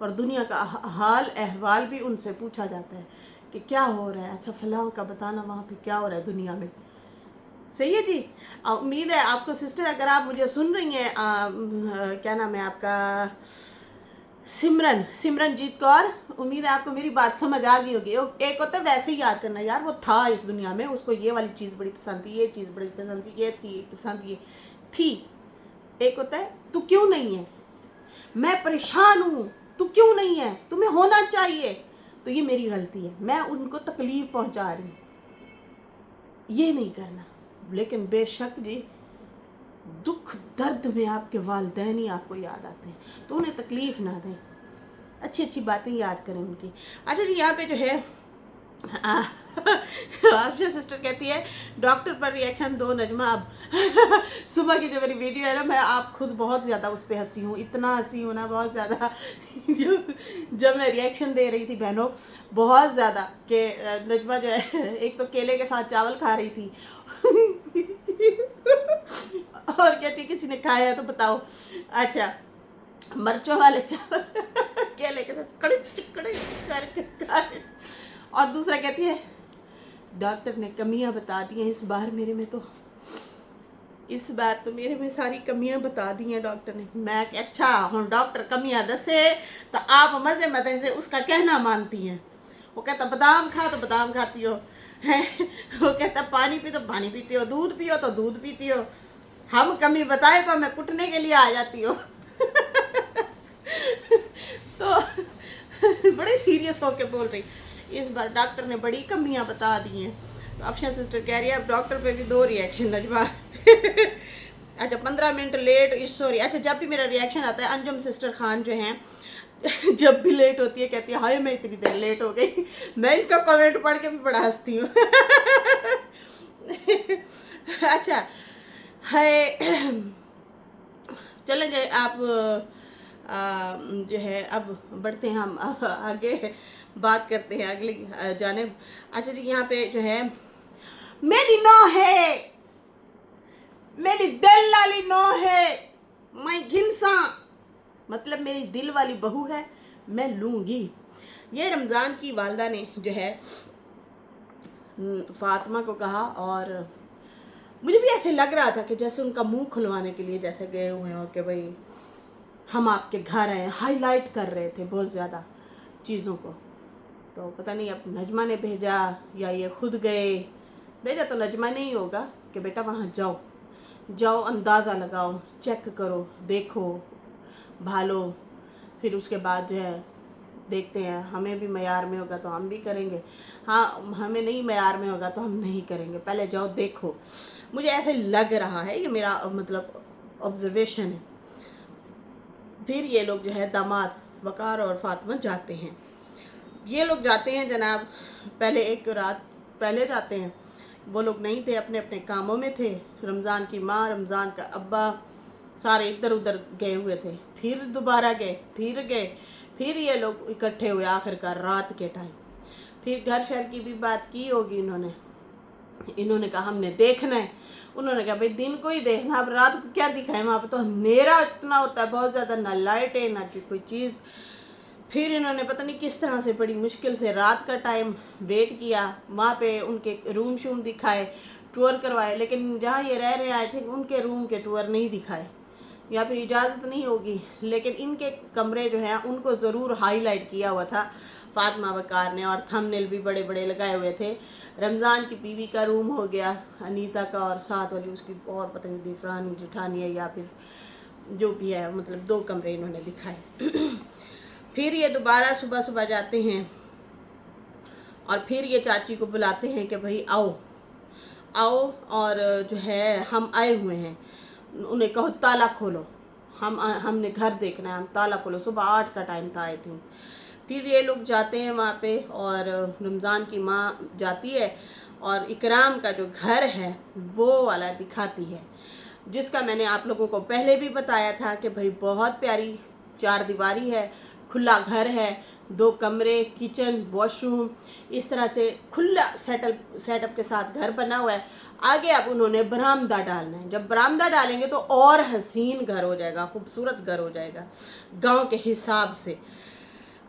اور دنیا کا حال احوال بھی ان سے پوچھا جاتا ہے کہ کیا ہو رہا ہے، اچھا فلاں کا بتانا وہاں پہ کیا ہو رہا ہے دنیا میں. صحیح ہے جی. امید ہے آپ کو سسٹر، اگر آپ مجھے سن رہی ہیں، کیا نام ہے آپ کا، سمرن جیت کور، امید ہے آپ کو میری بات سمجھ آ گئی ہوگی. ایک ہوتا ہے ویسے ہی یاد کرنا، یار وہ تھا اس دنیا میں، اس کو یہ والی چیز بڑی پسند تھی، یہ چیز بڑی پسند تھی، یہ تھی پسند، یہ تھی. ایک ہوتا ہے تو کیوں نہیں ہے، میں پریشان ہوں، تو کیوں نہیں ہے، تمہیں ہونا چاہیے. تو یہ میری غلطی ہے، میں ان کو تکلیف پہنچا رہی ہوں، یہ نہیں کرنا. لیکن بے شک جی، دکھ درد میں آپ کے والدین ہی آپ کو یاد آتے ہیں، تو انہیں تکلیف نہ دیں، اچھی اچھی باتیں یاد کریں ان کی. اچھا جی، یہاں پہ جو ہے آفشا سسٹر کہتی ہے ڈاکٹر پر ریئیکشن دو نجمہ. اب صبح کی جو میری ویڈیو ہے نا، میں آپ خود بہت زیادہ اس پہ ہنسی ہوں، اتنا ہنسی ہوں نا، بہت زیادہ. جب میں ریئیکشن دے رہی تھی بہنوں، بہت زیادہ، کہ نجمہ جو ہے ایک تو کیلے کے ساتھ چاول کھا رہی تھی اور کہتی کسی نے کھایا ہے تو بتاؤ. اچھا، مرچوں والے چاول کیلے کے ساتھ کڑے چکڑے کر کے کھا رہی تھی. اور دوسرا کہتی ہے ڈاکٹر نے کمیاں بتا دی ہیں اس بار میرے میں، تو اس بار تو میرے میں ساری کمیاں بتا دی ہیں ڈاکٹر نے. میں کہ اچھا ہوں ڈاکٹر کمیاں دسے تو آپ مزے مزے سے اس کا کہنا مانتی ہیں. وہ کہتا بادام کھا تو بادام کھاتی ہو، وہ کہتا پانی پی تو پانی پیتی ہو، دودھ پیو تو دودھ پیتی ہو، ہم کمی بتائے تو ہمیں کٹنے کے لیے آ جاتی ہو. تو بڑے سیریس ہو کے بول رہی، اس بار ڈاکٹر نے بڑی کمیاں بتا دی ہیں. تو افشا سسٹر کہہ رہی ہے اب ڈاکٹر پہ بھی 2 ریئیکشن نجمہ. اچھا 15 منٹ لیٹ، سوری. اچھا جب بھی میرا ریئیکشن آتا ہے، انجم سسٹر خان جو ہیں جب بھی لیٹ ہوتی ہے کہتی ہے ہائے میں اتنی دیر لیٹ ہو گئی. میں ان کا کمنٹ پڑھ کے بھی بڑا ہنستی ہوں. اچھا ہے، چلیں جائے آپ جو ہے اب بڑھتے ہیں ہم آگے، بات کرتے ہیں اگلی جانب. اچھا جی، یہاں پہ جو ہے میری نو ہے، میری دل والی نو ہے، میں گھنساں، مطلب میری دل والی بہو ہے، میں لوں گی. یہ رمضان کی والدہ نے جو ہے فاطمہ کو کہا، اور مجھے بھی ایسے لگ رہا تھا کہ جیسے ان کا منہ کھلوانے کے لیے جیسے گئے ہوئے ہوں کہ بھئی ہم آپ کے گھر آئے. ہائی لائٹ کر رہے تھے بہت زیادہ چیزوں کو. تو پتہ نہیں اب نجمہ نے بھیجا یا یہ خود گئے. بھیجا تو نجمہ نہیں ہوگا کہ بیٹا وہاں جاؤ، جاؤ اندازہ لگاؤ، چیک کرو، دیکھو، بھالو، پھر اس کے بعد جو ہے دیکھتے ہیں. ہمیں بھی معیار میں ہوگا تو ہم بھی کریں گے، ہاں ہمیں نہیں معیار میں ہوگا تو ہم نہیں کریں گے. پہلے جاؤ دیکھو. مجھے ایسے لگ رہا ہے، یہ میرا مطلب آبزرویشن ہے. پھر یہ لوگ جو ہے داماد وقار اور فاطمہ جاتے ہیں. یہ لوگ جاتے ہیں جناب، پہلے ایک رات پہلے جاتے ہیں. وہ لوگ نہیں تھے، اپنے اپنے کاموں میں تھے. رمضان کی ماں، رمضان کا ابا، سارے ادھر ادھر گئے ہوئے تھے. پھر دوبارہ گئے، پھر گئے، پھر یہ لوگ اکٹھے ہوئے آخر کار رات کے ٹائم. پھر گھر شہر کی بھی بات کی ہوگی انہوں نے کہا ہم نے دیکھنا ہے. انہوں نے کہا بھائی دن کو ہی دیکھنا، اب رات کو کیا دکھائیں، وہاں پہ تو اندھیرا اتنا ہوتا ہے بہت زیادہ، نہ لائٹیں نہ کوئی چیز. پھر انہوں نے پتہ نہیں کس طرح سے بڑی مشکل سے رات کا ٹائم ویٹ کیا. وہاں پہ ان کے روم شوم دکھائے، ٹور کروائے، لیکن جہاں یہ رہ رہے آئے تھے ان کے روم کے ٹور نہیں دکھائے، یا پھر اجازت نہیں ہوگی. لیکن ان کے کمرے جو ہیں ان کو ضرور ہائی لائٹ کیا ہوا تھا فاطمہ وقار نے، اور تھمبنیل بھی بڑے بڑے لگائے ہوئے تھے. رمضان کی بیوی کا روم ہو گیا، انیتا کا، اور ساتھ والی اس کی اور پتہ نہیں دیفرانی جٹھانی ہے یا پھر جو بھی ہے، مطلب 2 کمرے انہوں نے دکھائے. پھر یہ دوبارہ صبح صبح جاتے ہیں اور پھر یہ چاچی کو بلاتے ہیں کہ بھائی آؤ آؤ، اور جو ہے ہم آئے ہوئے ہیں. انہیں کہو تالا کھولو، ہم نے گھر دیکھنا ہے، ہم تالا کھولو. صبح 8 کا ٹائم تھا آئی تھنک. پھر یہ لوگ جاتے ہیں وہاں پہ، اور رمضان کی ماں جاتی ہے اور اکرام کا جو گھر ہے وہ والا دکھاتی ہے، جس کا میں نے آپ لوگوں کو پہلے بھی بتایا تھا کہ بھائی بہت پیاری 4 دیواری ہے، کھلا گھر ہے، 2 کمرے، کچن، واش روم، اس طرح سے کھلا سیٹ اپ کے ساتھ گھر بنا ہوا ہے. آگے اب انہوں نے برآمدہ ڈالنا ہے. جب برآمدہ ڈالیں گے تو اور حسین گھر ہو جائے گا، خوبصورت گھر ہو جائے گا گاؤں کے حساب سے.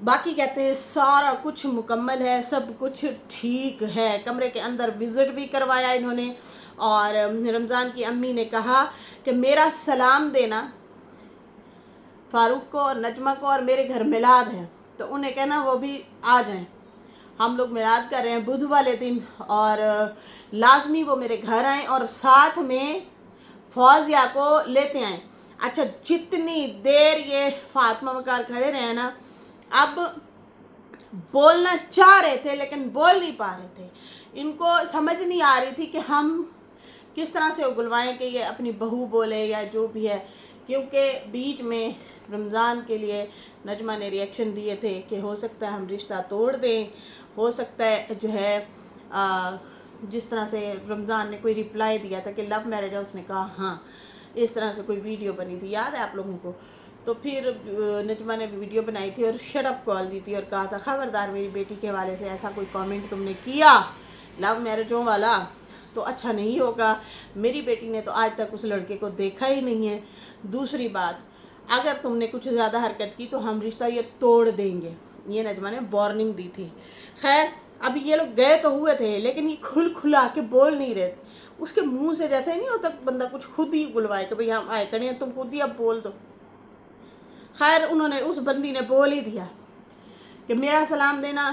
باقی کہتے ہیں سارا کچھ مکمل ہے، سب کچھ ٹھیک ہے۔ کمرے کے اندر وزٹ بھی کروایا انہوں نے، اور رمضان کی امی نے کہا کہ میرا سلام دینا فاروق کو اور نجمہ کو، اور میرے گھر میلاد ہے تو انہیں کہنا وہ بھی آ جائیں، ہم لوگ میلاد کر رہے ہیں بدھ والے دن، اور لازمی وہ میرے گھر آئیں اور ساتھ میں فوزیہ کو لیتے آئیں۔ اچھا، جتنی دیر یہ فاطمہ وقار کھڑے رہے نا، اب بولنا چاہ رہے تھے لیکن بول نہیں پا رہے تھے، ان کو سمجھ نہیں آ رہی تھی کہ ہم کس طرح سے اگلوائیں کہ یہ اپنی بہو بولے یا جو بھی ہے، کیونکہ بیچ میں رمضان کے لیے نجمہ نے ریئیکشن دیے تھے کہ ہو سکتا ہے ہم رشتہ توڑ دیں، ہو سکتا ہے جو ہے جس طرح سے رمضان نے کوئی رپلائی دیا تھا کہ لو میرج ہے، اس نے کہا ہاں، اس طرح سے کوئی ویڈیو بنی تھی، یاد ہے آپ لوگوں کو؟ تو پھر نجمہ نے ویڈیو بنائی تھی اور شٹ اپ کال دی تھی اور کہا تھا خبردار میری بیٹی کے حوالے سے ایسا کوئی کامنٹ تم نے کیا لو میرجوں والا تو اچھا نہیں ہوگا، میری بیٹی نے تو آج تک اس لڑکے کو دیکھا ہی نہیں ہے، دوسری بات اگر تم نے کچھ زیادہ حرکت کی تو ہم رشتہ یہ توڑ دیں گے، یہ نجمہ نے وارننگ دی تھی۔ خیر ابھی یہ لوگ گئے تو ہوئے تھے لیکن یہ کھل کھلا کے بول نہیں رہے تھے، اس کے منہ سے جیسے نہیں ہوتا بندہ کچھ خود ہی گلوائے کہ بھئی ہم آئے کھڑے ہیں، تم خود ہی اب بول دو۔ خیر انہوں نے، اس بندی نے بول ہی دیا کہ میرا سلام دینا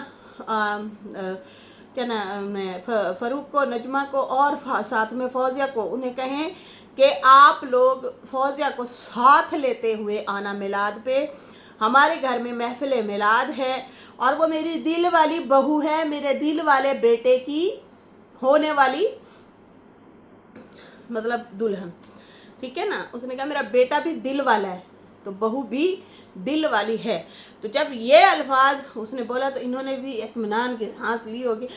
کیا نام ہے فاروق کو، نجمہ کو اور ساتھ میں فوزیہ کو، انہیں کہیں کہ آپ لوگ فوزیہ کو ساتھ لیتے ہوئے آنا میلاد پہ، ہمارے گھر میں محفل میلاد ہے اور وہ میری دل والی بہو ہے، میرے دل والے بیٹے کی ہونے والی مطلب دلہن، ٹھیک ہے نا؟ اس نے کہا میرا بیٹا بھی دل والا ہے تو بہو بھی دل والی ہے۔ تو جب یہ الفاظ اس نے بولا تو انہوں نے بھی اطمینان کی سانس لی ہوگی،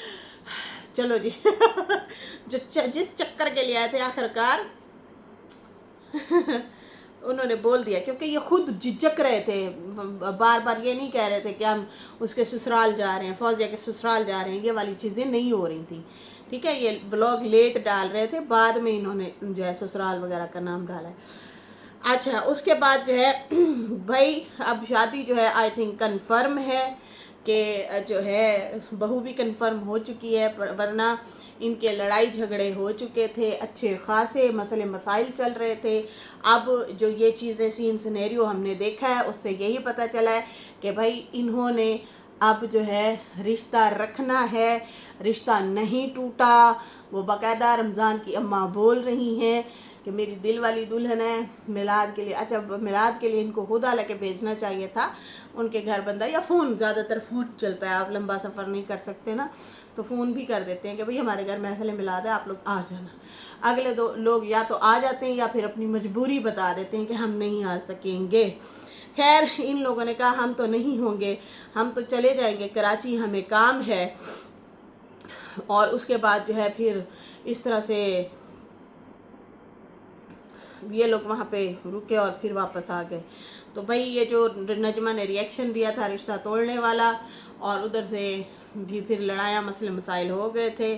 چلو جی جس چکر کے لیے آئے تھے آخرکار انہوں نے بول دیا، کیونکہ یہ خود جھجک رہے تھے، بار بار یہ نہیں کہہ رہے تھے کہ ہم اس کے سسرال جا رہے ہیں، فوزیہ کے سسرال جا رہے ہیں، یہ والی چیزیں نہیں ہو رہی تھیں، ٹھیک ہے؟ یہ بلاگ لیٹ ڈال رہے تھے، بعد میں انہوں نے جو ہے سسرال وغیرہ کا نام ڈالا ہے۔ اچھا اس کے بعد جو ہے بھائی اب شادی جو ہے آئی تھنک کنفرم ہے کہ جو ہے بہو بھی کنفرم ہو چکی ہے، ورنہ ان کے لڑائی جھگڑے ہو چکے تھے، اچھے خاصے مسئلے مسائل چل رہے تھے۔ اب جو یہ چیزیں سین سینیریو ہم نے دیکھا ہے اس سے یہی پتہ چلا ہے کہ بھائی انہوں نے اب جو ہے رشتہ رکھنا ہے، رشتہ نہیں ٹوٹا۔ وہ باقاعدہ رمضان کی اماں بول رہی ہیں کہ میری دل والی دلہن ہے، میلاد کے لیے، اچھا میلاد کے لیے ان کو خود آ کے بھیجنا چاہیے تھا ان کے گھر بندہ، یا فون، زیادہ تر فون چلتا ہے، آپ لمبا سفر نہیں کر سکتے نا تو فون بھی کر دیتے ہیں کہ بھئی ہمارے گھر محفل میلاد ہے آپ لوگ آ جانا۔ اگلے لوگ یا تو آ جاتے ہیں یا پھر اپنی مجبوری بتا دیتے ہیں کہ ہم نہیں آ سکیں گے۔ خیر ان لوگوں نے کہا ہم تو نہیں ہوں گے، ہم تو چلے جائیں گے کراچی، ہمیں کام ہے، اور اس کے بعد جو ہے پھر اس طرح سے یہ لوگ وہاں پہ رکے اور پھر واپس آ گئے۔ تو بھائی یہ جو نجمہ نے ریئیکشن دیا تھا رشتہ توڑنے والا، اور ادھر سے بھی پھر لڑائیاں مسئلے مسائل ہو گئے تھے،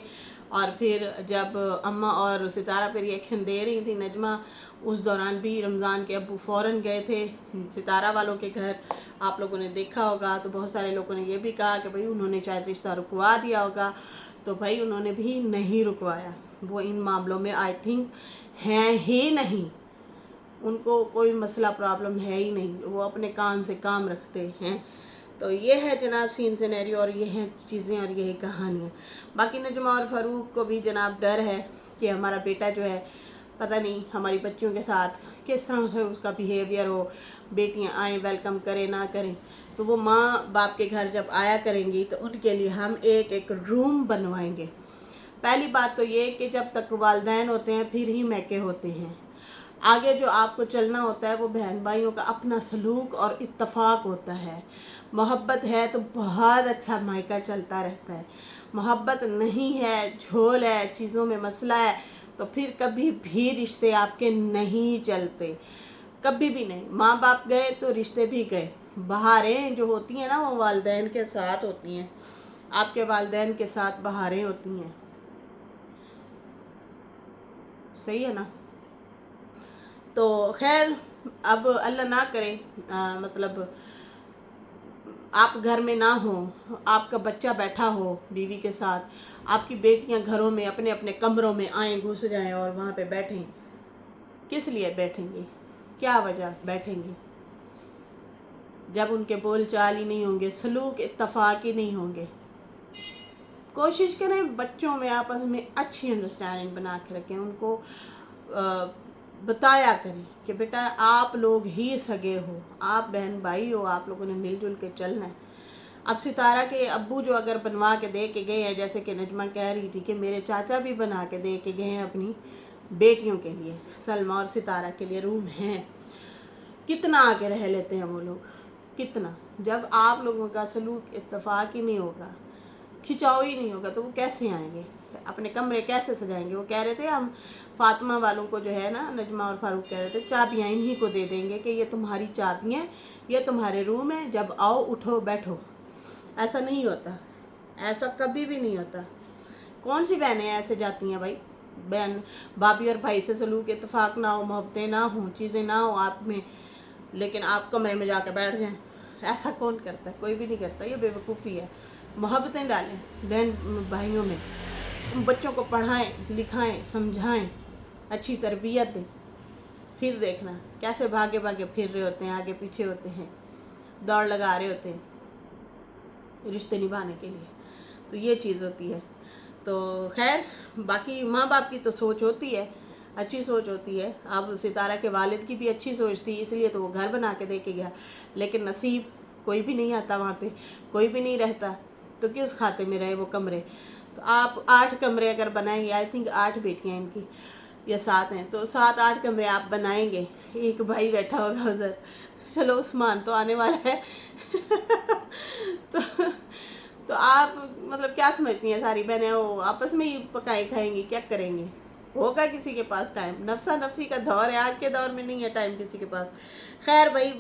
اور پھر جب اماں اور ستارہ پہ ریئیکشن دے رہی تھی نجمہ، اس دوران بھی رمضان کے ابو فوراً گئے تھے ستارہ والوں کے گھر، آپ لوگوں نے دیکھا ہوگا۔ تو بہت سارے لوگوں نے یہ بھی کہا کہ بھائی انہوں نے شاید رشتہ رکوا دیا ہوگا، تو بھائی انہوں نے بھی نہیں رکوایا، وہ ان معاملوں میں آئی تھنک ہیں ہی نہیں، ان کو کوئی مسئلہ پرابلم ہے ہی نہیں، وہ اپنے کام سے کام رکھتے ہیں۔ تو یہ ہے جناب سین سینیریو، اور یہ ہیں چیزیں اور یہی کہانیاں۔ باقی نجمہ اور فاروق کو بھی جناب ڈر ہے کہ ہمارا بیٹا جو ہے پتہ نہیں ہماری بچیوں کے ساتھ کس طرح سے اس کا بیہیویئر ہو، بیٹیاں آئیں ویلکم کریں نہ کریں، تو وہ ماں باپ کے گھر جب آیا کریں گی تو ان کے لیے ہم ایک ایک روم بنوائیں گے۔ پہلی بات تو یہ کہ جب تک والدین ہوتے ہیں پھر ہی میکے ہوتے ہیں، آگے جو آپ کو چلنا ہوتا ہے وہ بہن بھائیوں کا اپنا سلوک اور اتفاق ہوتا ہے۔ محبت ہے تو بہت اچھا مائکہ چلتا رہتا ہے، محبت نہیں ہے، جھول ہے، چیزوں میں مسئلہ ہے، تو پھر کبھی بھی رشتے آپ کے نہیں چلتے، کبھی بھی نہیں۔ ماں باپ گئے تو رشتے بھی گئے، بہاریں جو ہوتی ہیں نا وہ والدین کے ساتھ ہوتی ہیں، آپ کے والدین کے ساتھ بہاریں ہوتی ہیں، صحیح ہے نا؟ تو خیر اب اللہ نہ کرے مطلب آپ گھر میں نہ ہوں، آپ کا بچہ بیٹھا ہو بیوی کے ساتھ، آپ کی بیٹیاں گھروں میں اپنے اپنے کمروں میں آئیں، گھس جائیں اور وہاں پہ بیٹھیں، کس لیے بیٹھیں گی؟ کیا وجہ بیٹھیں گی؟ جب ان کے بول چال ہی نہیں ہوں گے، سلوک اتفاقی نہیں ہوں گے۔ کوشش کریں بچوں میں آپس میں اچھی انڈرسٹینڈنگ بنا کے رکھیں، ان کو بتایا کریں کہ بیٹا آپ لوگ ہی سگے ہو، آپ بہن بھائی ہو، آپ لوگوں نے مل جل کے چلنا ہے۔ اب ستارہ کے ابو جو اگر بنوا کے دے کے گئے ہیں، جیسے کہ نجمہ کہہ رہی تھی کہ میرے چاچا بھی بنا کے دے کے گئے ہیں اپنی بیٹیوں کے لیے، سلمیٰ اور ستارہ کے لیے روم ہیں، کتنا آگے رہ لیتے ہیں وہ لوگ، کتنا۔ جب آپ لوگوں کا سلوک اتفاق ہی نہیں ہوگا، کھچاؤ ہی نہیں ہوگا، تو وہ کیسے آئیں گے؟ اپنے کمرے کیسے سجائیں گے؟ وہ کہہ رہے تھے ہم فاطمہ والوں کو جو ہے نا، نجمہ اور فاروق کہہ رہے تھے چابیاں انہی کو دے دیں گے کہ یہ تمہاری چابیاں ہیں، یہ تمہارے روم ہیں، جب آؤ اٹھو بیٹھو۔ ایسا نہیں ہوتا، ایسا کبھی بھی نہیں ہوتا۔ کون سی بہنیں ایسے جاتی ہیں بھائی؟ بہن بھابھی اور بھائی سے سلوک اتفاق نہ ہو، محبتیں نہ ہوں، چیزیں نہ ہوں آپ میں، لیکن آپ کمرے میں جا کے بیٹھ جائیں، ایسا کون کرتا ہے؟ کوئی بھی نہیں کرتا، یہ بے وقوفی ہے۔ محبتیں ڈالیں بہن بھائیوں میں، بچوں کو پڑھائیں لکھائیں سمجھائیں، اچھی تربیت دیں، پھر دیکھنا کیسے بھاگے بھاگے پھر رہے ہوتے ہیں، آگے پیچھے ہوتے ہیں، دوڑ لگا رہے ہوتے ہیں رشتے نبھانے کے لیے۔ تو یہ چیز ہوتی ہے۔ تو خیر باقی ماں باپ کی تو سوچ ہوتی ہے، اچھی سوچ ہوتی ہے۔ اب ستارہ کے والد کی بھی اچھی سوچ تھی، اس لیے تو وہ گھر بنا کے دے کے گیا، لیکن نصیب کوئی بھی نہیں آتا وہاں پہ، کوئی بھی نہیں رہتا، تو کس کھاتے میں رہے وہ کمرے؟ تو آپ 8 کمرے اگر بنائیں گے، آئی تھنک 8 بیٹیاں ان کی یا 7 ہیں، تو 7-8 کمرے آپ بنائیں گے، ایک بھائی بیٹھا ہوگا ادھر، چلو عثمان تو آنے والا ہے تو آپ مطلب کیا سمجھتی ہیں ساری بہنیں وہ آپس میں ہی پکائیں کھائیں گی؟ کیا کریں گی؟ ہوگا کسی کے پاس ٹائم؟ نفسا نفسی کا دور ہے، آج کے دور میں نہیں ہے ٹائم کسی کے پاس۔ خیر بھائی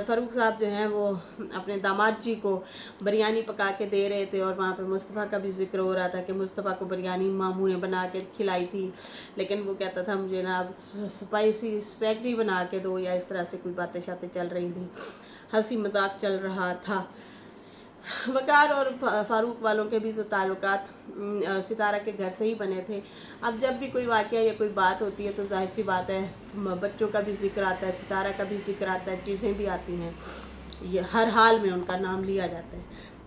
فاروق صاحب جو ہیں وہ اپنے داماد جی کو بریانی پکا کے دے رہے تھے، اور وہاں پہ مصطفیٰ کا بھی ذکر ہو رہا تھا کہ مصطفیٰ کو بریانی ماموں نے بنا کے کھلائی تھی، لیکن وہ کہتا تھا مجھے نا اسپائسی اسپیگٹی بنا کے دو، یا اس طرح سے کوئی باتیں شاتیں چل رہی تھیں، ہنسی مذاق چل رہا تھا۔ وقار اور فاروق والوں کے بھی تو تعلقات ستارہ کے گھر سے ہی بنے تھے۔ اب جب بھی کوئی واقعہ یا کوئی بات ہوتی ہے تو ظاہر سی بات ہے بچوں کا بھی ذکر آتا ہے، ستارہ کا بھی ذکر آتا ہے، چیزیں بھی آتی ہیں، یہ ہر حال میں ان کا نام لیا جاتا ہے،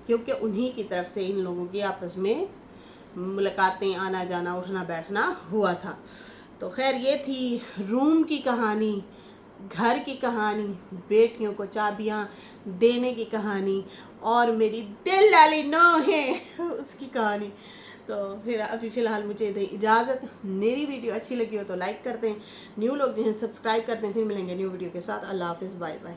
کیونکہ انہی کی طرف سے ان لوگوں کی آپس میں ملاقاتیں، آنا جانا، اٹھنا بیٹھنا ہوا تھا۔ تو خیر یہ تھی روم کی کہانی، گھر کی کہانی، بیٹیوں کو چابیاں دینے کی کہانی، اور میری دل والی نو ہے اس کی کہانی۔ تو پھر ابھی فی الحال مجھے دیں اجازت۔ میری ویڈیو اچھی لگی ہو تو لائک کر دیں، نیو لوگ جو ہیں سبسکرائب کر دیں۔ پھر ملیں گے نیو ویڈیو کے ساتھ۔ اللہ حافظ، بائے بائے۔